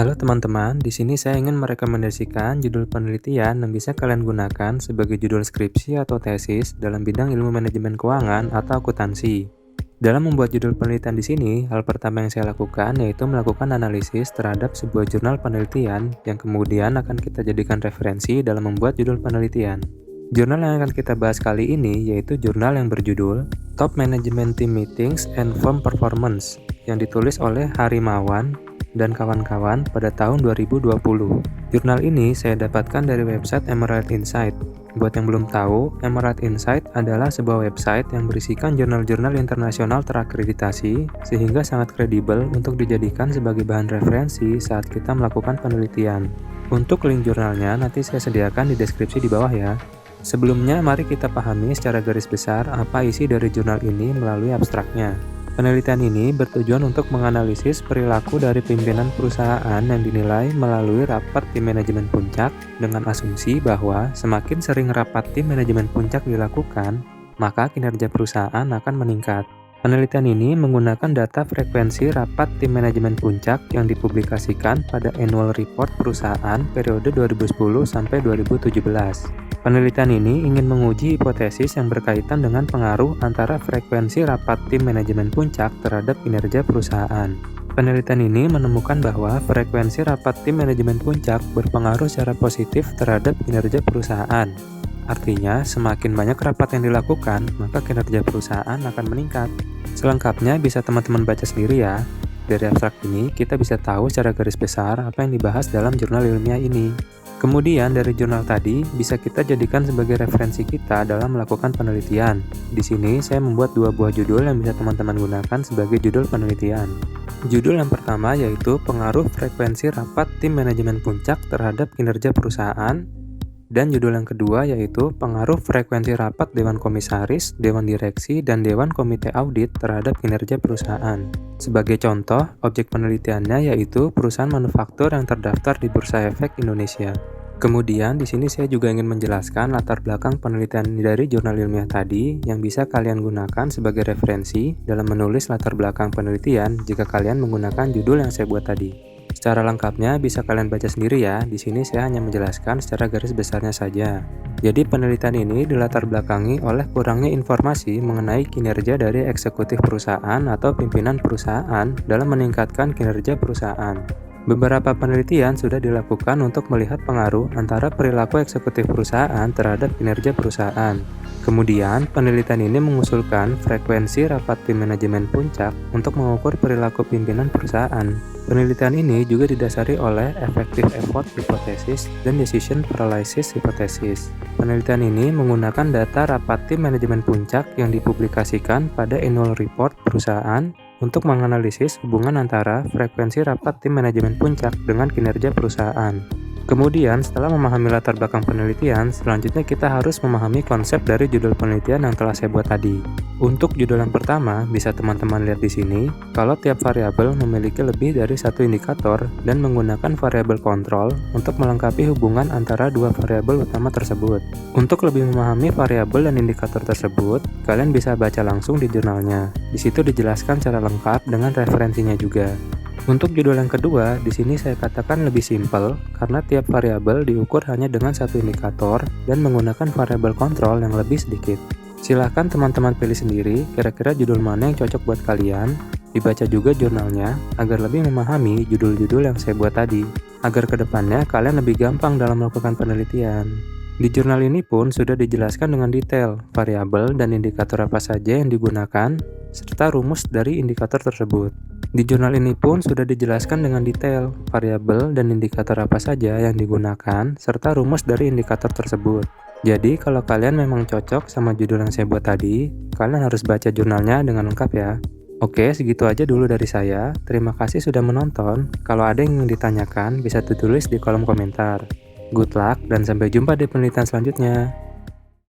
Halo teman-teman, di sini saya ingin merekomendasikan judul penelitian yang bisa kalian gunakan sebagai judul skripsi atau tesis dalam bidang ilmu manajemen keuangan atau akuntansi. Dalam membuat judul penelitian di sini, hal pertama yang saya lakukan yaitu melakukan analisis terhadap sebuah jurnal penelitian yang kemudian akan kita jadikan referensi dalam membuat judul penelitian. Jurnal yang akan kita bahas kali ini yaitu jurnal yang berjudul Top Management Team Meetings and Firm Performance yang ditulis oleh Harimawan dan kawan-kawan pada tahun 2020. Jurnal ini saya dapatkan dari website Emerald Insight. Buat yang belum tahu, Emerald Insight adalah sebuah website yang berisikan jurnal-jurnal internasional terakreditasi sehingga sangat kredibel untuk dijadikan sebagai bahan referensi saat kita melakukan penelitian. Untuk link jurnalnya nanti saya sediakan di deskripsi di bawah ya. Sebelumnya, mari kita pahami secara garis besar apa isi dari jurnal ini melalui abstraknya. Penelitian ini bertujuan untuk menganalisis perilaku dari pimpinan perusahaan yang dinilai melalui rapat tim manajemen puncak dengan asumsi bahwa semakin sering rapat tim manajemen puncak dilakukan, maka kinerja perusahaan akan meningkat. Penelitian ini menggunakan data frekuensi rapat tim manajemen puncak yang dipublikasikan pada annual report perusahaan periode 2010 sampai 2017. Penelitian ini ingin menguji hipotesis yang berkaitan dengan pengaruh antara frekuensi rapat tim manajemen puncak terhadap kinerja perusahaan. Penelitian ini menemukan bahwa frekuensi rapat tim manajemen puncak berpengaruh secara positif terhadap kinerja perusahaan. Artinya, semakin banyak rapat yang dilakukan, maka kinerja perusahaan akan meningkat. Selengkapnya bisa teman-teman baca sendiri ya. Dari abstrak ini, kita bisa tahu secara garis besar apa yang dibahas dalam jurnal ilmiah ini. Kemudian dari jurnal tadi bisa kita jadikan sebagai referensi kita dalam melakukan penelitian. Di sini saya membuat dua buah judul yang bisa teman-teman gunakan sebagai judul penelitian. Judul yang pertama yaitu pengaruh frekuensi rapat tim manajemen puncak terhadap kinerja perusahaan. Dan judul yang kedua yaitu pengaruh frekuensi rapat Dewan Komisaris, Dewan Direksi, dan Dewan Komite Audit terhadap kinerja perusahaan. Sebagai contoh, objek penelitiannya yaitu perusahaan manufaktur yang terdaftar di Bursa Efek Indonesia. Kemudian di sini saya juga ingin menjelaskan latar belakang penelitian dari jurnal ilmiah tadi yang bisa kalian gunakan sebagai referensi dalam menulis latar belakang penelitian jika kalian menggunakan judul yang saya buat tadi. Secara lengkapnya bisa kalian baca sendiri ya. Di sini saya hanya menjelaskan secara garis besarnya saja. Jadi penelitian ini dilatar belakangi oleh kurangnya informasi mengenai kinerja dari eksekutif perusahaan atau pimpinan perusahaan dalam meningkatkan kinerja perusahaan. Beberapa penelitian sudah dilakukan untuk melihat pengaruh antara perilaku eksekutif perusahaan terhadap kinerja perusahaan. Kemudian, penelitian ini mengusulkan frekuensi rapat tim manajemen puncak untuk mengukur perilaku pimpinan perusahaan. Penelitian ini juga didasari oleh effective effort hypothesis dan decision paralysis hypothesis. Penelitian ini menggunakan data rapat tim manajemen puncak yang dipublikasikan pada annual report perusahaan untuk menganalisis hubungan antara frekuensi rapat tim manajemen puncak dengan kinerja perusahaan. Kemudian, setelah memahami latar belakang penelitian, selanjutnya kita harus memahami konsep dari judul penelitian yang telah saya buat tadi. Untuk judul yang pertama, bisa teman-teman lihat di sini, kalau tiap variabel memiliki lebih dari satu indikator dan menggunakan variabel kontrol untuk melengkapi hubungan antara dua variabel utama tersebut. Untuk lebih memahami variabel dan indikator tersebut, kalian bisa baca langsung di jurnalnya. Di situ dijelaskan secara lengkap dengan referensinya juga. Untuk judul yang kedua, di sini saya katakan lebih simpel karena tiap variabel diukur hanya dengan satu indikator dan menggunakan variabel kontrol yang lebih sedikit. Silahkan teman-teman pilih sendiri kira-kira judul mana yang cocok buat kalian. Dibaca juga jurnalnya agar lebih memahami judul-judul yang saya buat tadi, agar kedepannya kalian lebih gampang dalam melakukan penelitian. Di jurnal ini pun sudah dijelaskan dengan detail variabel dan indikator apa saja yang digunakan, serta rumus dari indikator tersebut. Di jurnal ini pun sudah dijelaskan dengan detail variabel dan indikator apa saja yang digunakan, serta rumus dari indikator tersebut. Jadi kalau kalian memang cocok sama judul yang saya buat tadi, kalian harus baca jurnalnya dengan lengkap ya. Oke, segitu aja dulu dari saya. Terima kasih sudah menonton. Kalau ada yang ingin ditanyakan, bisa ditulis di kolom komentar. Good luck dan sampai jumpa di penelitian selanjutnya.